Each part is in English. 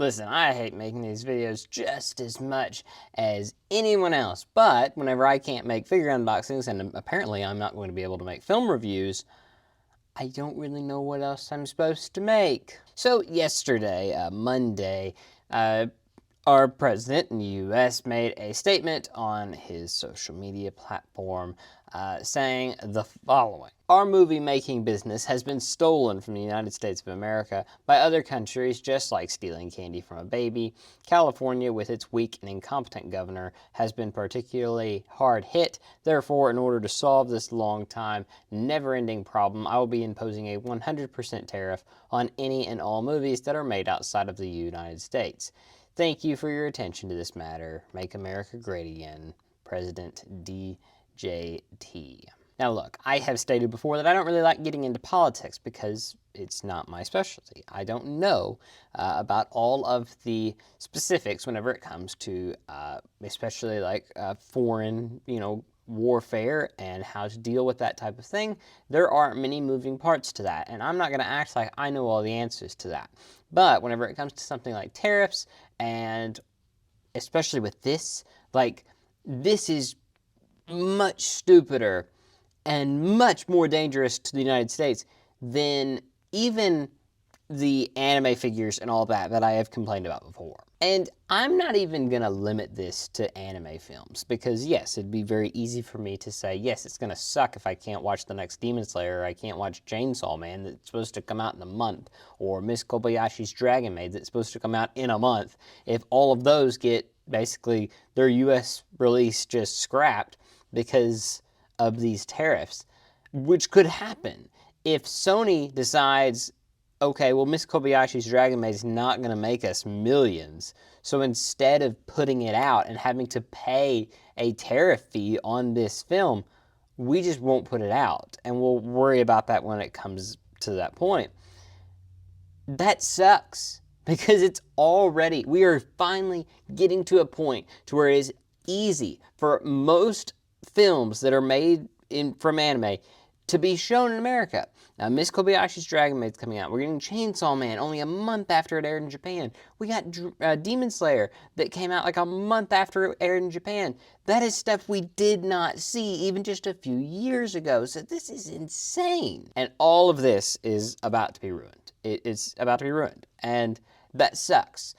Listen, I hate making these videos just as much as anyone else, but whenever I can't make figure unboxings, and apparently I'm not going to be able to make film reviews, I don't really know what else I'm supposed to make. So yesterday, Monday, our president in the U.S. made a statement on his social media platform saying the following. Our movie-making business has been stolen from the United States of America by other countries, just like stealing candy from a baby. California, with its weak and incompetent governor, has been particularly hard hit. Therefore, in order to solve this long-time, never-ending problem, I will be imposing a 100% tariff on any and all movies that are made outside of the United States. Thank you for your attention to this matter. Make America great again. President DJT. Now look, I have stated before that I don't really like getting into politics because it's not my specialty. I don't know about all of the specifics whenever it comes to especially like foreign, warfare and how to deal with that type of thing. There are many moving parts to that, and I'm not going to act like I know all the answers to that. But whenever it comes to something like tariffs, and especially with this, like, this is much stupider and much more dangerous to the United States than even the anime figures and all that I have complained about before. And I'm not even going to limit this to anime films, because yes, it'd be very easy for me to say, yes, it's going to suck if I can't watch the next Demon Slayer, or I can't watch Chainsaw Man that's supposed to come out in a month, or Miss Kobayashi's Dragon Maid that's supposed to come out in a month, if all of those get basically their US release just scrapped because of these tariffs, which could happen. If Sony decides, okay, well, Miss Kobayashi's Dragon Maid is not going to make us millions, so instead of putting it out and having to pay a tariff fee on this film, we just won't put it out, and we'll worry about that when it comes to that point. That sucks, because it's already, we are finally getting to a point to where it is easy for most films that are made from anime to be shown in America. Now, Miss Kobayashi's Dragon Maid's coming out. We're getting Chainsaw Man only a month after it aired in Japan. We got Demon Slayer that came out like a month after it aired in Japan. That is stuff we did not see even just a few years ago. So this is insane. And all of this is about to be ruined. It's about to be ruined. And that sucks.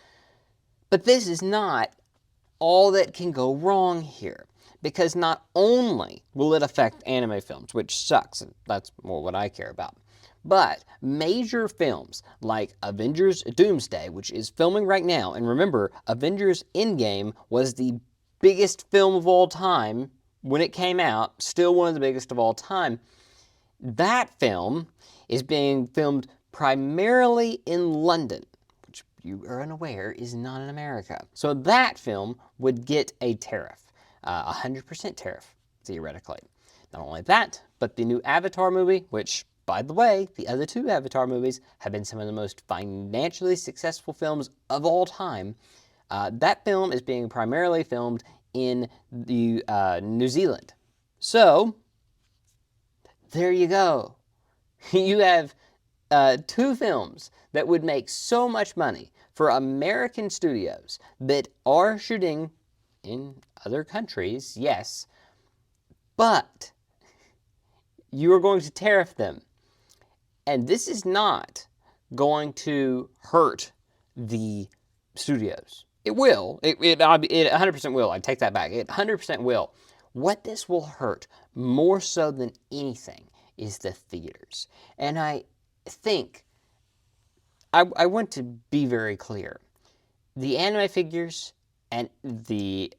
But this is not all that can go wrong here. Because not only will it affect anime films, which sucks, and that's more what I care about, but major films like Avengers Doomsday, which is filming right now, and remember, Avengers Endgame was the biggest film of all time when it came out, still one of the biggest of all time. That film is being filmed primarily in London, which you are unaware is not in America. So that film would get a tariff. 100% tariff, theoretically. Not only that, but the new Avatar movie, which, by the way, the other two Avatar movies have been some of the most financially successful films of all time. That film is being primarily filmed in the New Zealand. So, there you go. You have two films that would make so much money for American studios that are shooting in other countries, yes, but you are going to tariff them. And this is not going to hurt the studios. It will. It 100% will. I take that back. It 100% will. What this will hurt more so than anything is the theaters. And I think, I want to be very clear. The anime figures and the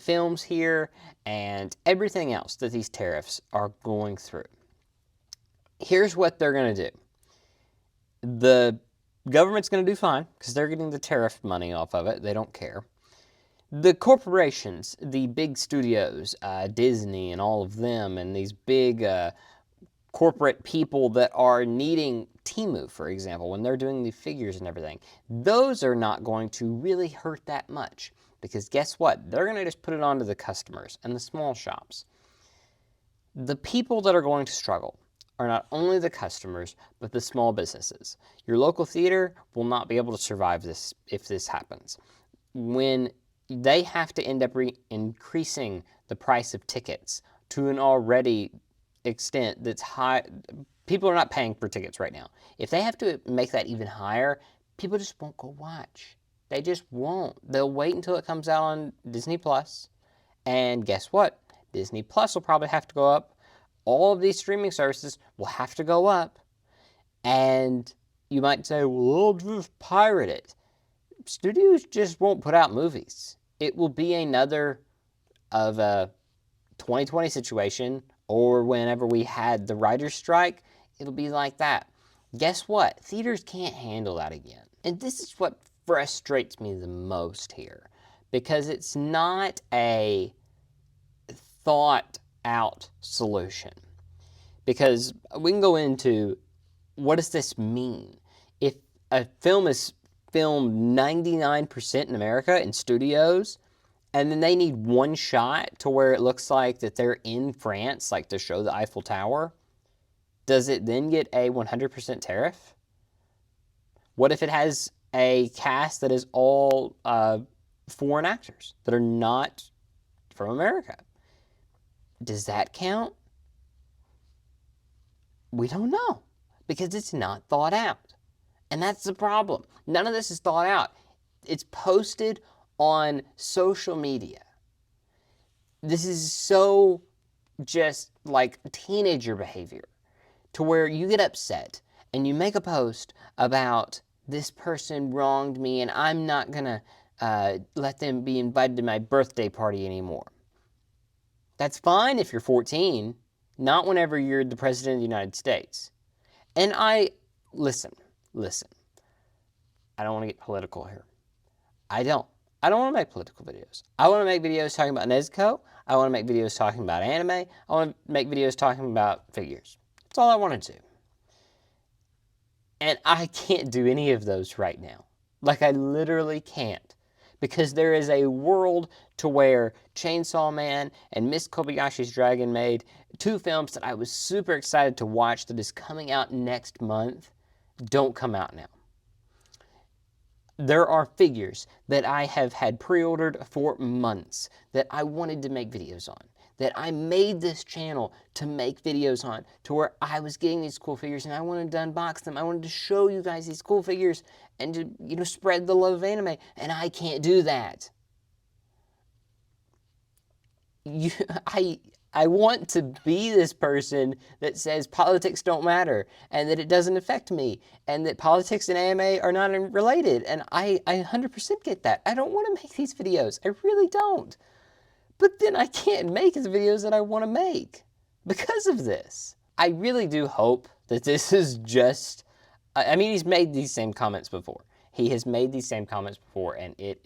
films here and everything else that these tariffs are going through. Here's what they're going to do. The government's going to do fine because they're getting the tariff money off of it. They don't care. The corporations, the big studios, Disney and all of them, and these big corporate people that are needing Temu, for example, when they're doing the figures and everything, those are not going to really hurt that much. Because guess what? They're going to just put it on to the customers and the small shops. The people that are going to struggle are not only the customers, but the small businesses. Your local theater will not be able to survive this if this happens. When they have to end up increasing the price of tickets to an already extent that's high, people are not paying for tickets right now. If they have to make that even higher, people just won't go watch. They just won't. They'll wait until it comes out on Disney Plus, and guess what? Disney Plus will probably have to go up. All of these streaming services will have to go up, and you might say, well, I'll just pirate it. Studios just won't put out movies. It will be another of a 2020 situation, or whenever we had the writer's strike, it'll be like that. Guess what? Theaters can't handle that again. And this is what frustrates me the most here, because it's not a thought out solution. Because we can go into, what does this mean? If a film is filmed 99% in America in studios, and then they need one shot to where it looks like that they're in France, like to show the Eiffel Tower, does it then get a 100% tariff? What if it has a cast that is all foreign actors that are not from America? Does that count? We don't know, because it's not thought out. And that's the problem. None of this is thought out. It's posted on social media. This is so just like teenager behavior, to where you get upset and you make a post about this person wronged me and I'm not gonna let them be invited to my birthday party anymore. That's fine if you're 14, not whenever you're the president of the United States. And listen, I don't want to get political here. I don't want to make political videos. I want to make videos talking about Nezuko. I want to make videos talking about anime. I want to make videos talking about figures. That's all I want to do. And I can't do any of those right now. Like, I literally can't. Because there is a world to where Chainsaw Man and Miss Kobayashi's Dragon Maid, two films that I was super excited to watch that is coming out next month, don't come out now. There are figures that I have had pre-ordered for months that I wanted to make videos on, that I made this channel to make videos on, to where I was getting these cool figures and I wanted to unbox them. I wanted to show you guys these cool figures and to, spread the love of anime, and I can't do that. I want to be this person that says politics don't matter and that it doesn't affect me and that politics and anime are not related. And I 100% get that. I don't want to make these videos. I really don't. But then I can't make the videos that I want to make because of this. I really do hope that this is just, I mean, he's made these same comments before. He has made these same comments before, and it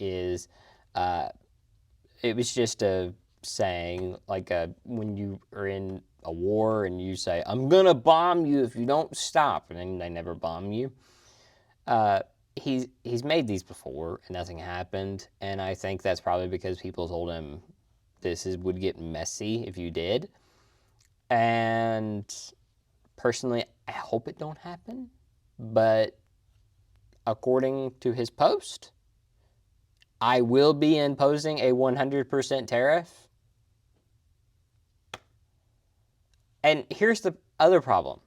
was just a saying, like when you are in a war and you say, I'm gonna bomb you if you don't stop, and then they never bomb you. He's made these before and nothing happened, and I think that's probably because people told him would get messy if you did. And personally, I hope it don't happen, but according to his post, I will be imposing a 100% tariff. And here's the other problem.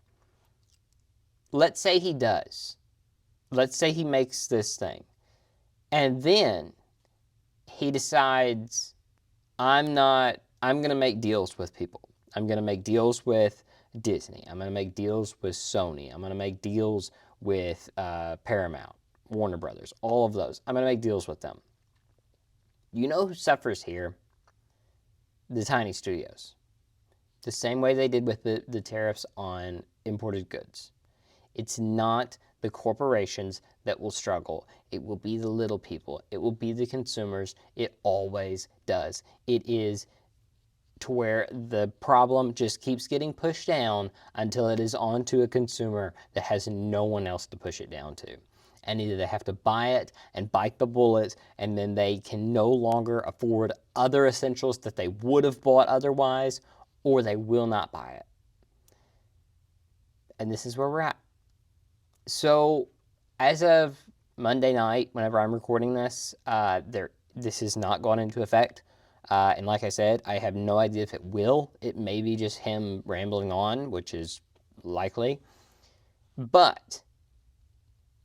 Let's say he does. Let's say he makes this thing. And then he decides, I'm going to make deals with people. I'm going to make deals with Disney. I'm going to make deals with Sony. I'm going to make deals with Paramount, Warner Brothers, all of those. I'm going to make deals with them. You know who suffers here? The tiny studios. The same way they did with the tariffs on imported goods. It's not the corporations that will struggle. It will be the little people. It will be the consumers. It always does. It is to where the problem just keeps getting pushed down until it is onto a consumer that has no one else to push it down to. And either they have to buy it and bite the bullet, and then they can no longer afford other essentials that they would have bought otherwise, or they will not buy it. And this is where we're at. So, as of Monday night, whenever I'm recording this, this has not gone into effect. And like I said, I have no idea if it will. It may be just him rambling on, which is likely. But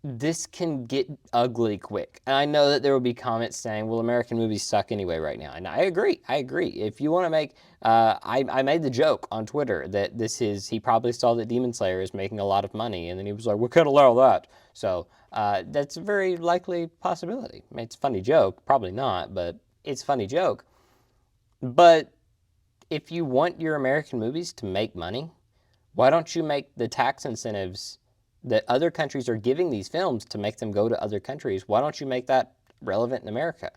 this can get ugly quick. And I know that there will be comments saying, well, American movies suck anyway right now. And I agree. If you want to make, I made the joke on Twitter that he probably saw that Demon Slayer is making a lot of money. And then he was like, we can't allow that. So that's a very likely possibility. I mean, it's a funny joke. Probably not, but it's a funny joke. But if you want your American movies to make money, why don't you make the tax incentives that other countries are giving these films to make them go to other countries? Why don't you make that relevant in America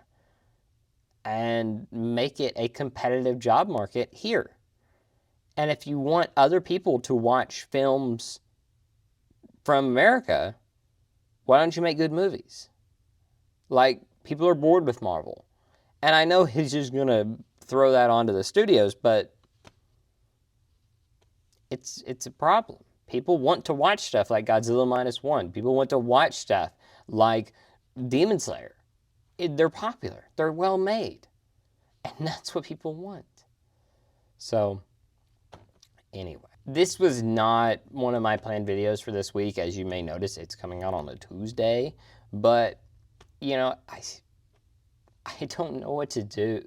and make it a competitive job market here? And if you want other people to watch films from America, why don't you make good movies? Like, people are bored with Marvel. And I know he's just going to throw that onto the studios, but it's a problem. People want to watch stuff like Godzilla Minus One. People want to watch stuff like Demon Slayer. They're popular. They're well made. And that's what people want. So, anyway. This was not one of my planned videos for this week. As you may notice, it's coming out on a Tuesday. But, you know, I don't know what to do.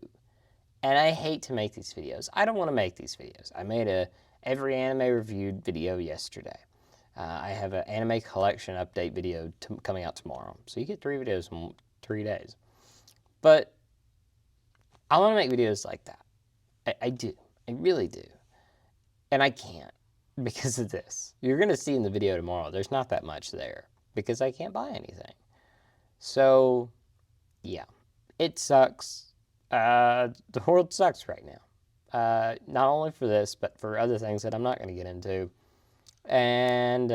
And I hate to make these videos. I don't want to make these videos. I made a every anime reviewed video yesterday. I have an anime collection update video coming out tomorrow. So you get 3 videos in 3 days. But I want to make videos like that. I do. I really do. And I can't because of this. You're going to see in the video tomorrow, there's not that much there because I can't buy anything. So, yeah. It sucks. The world sucks right now. Not only for this, but for other things that I'm not going to get into. And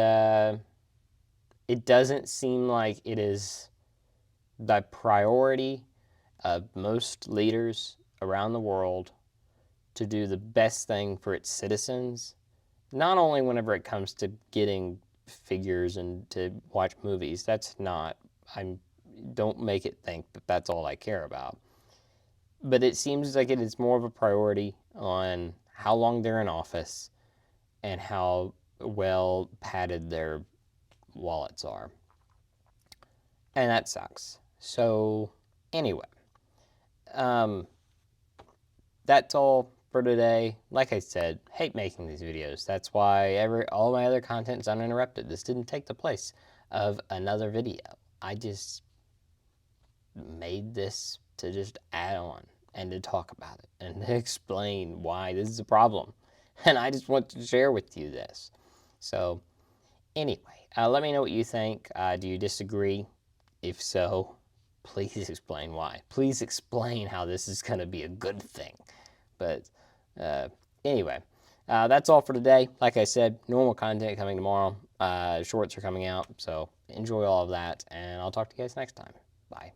it doesn't seem like it is the priority of most leaders around the world to do the best thing for its citizens, not only whenever it comes to getting figures and to watch movies. That's not, don't make it think that that's all I care about. But it seems like it is more of a priority on how long they're in office and how well padded their wallets are. And that sucks. So, anyway, that's all for today. Like I said, hate making these videos. That's why all my other content is uninterrupted. This didn't take the place of another video. I just made this to just add on and to talk about it and to explain why this is a problem. And I just want to share with you this. So, anyway, let me know what you think. Do you disagree? If so, please explain why. Please explain how this is going to be a good thing. But anyway, that's all for today. Like I said, normal content coming tomorrow. Shorts are coming out, so enjoy all of that, and I'll talk to you guys next time. Bye.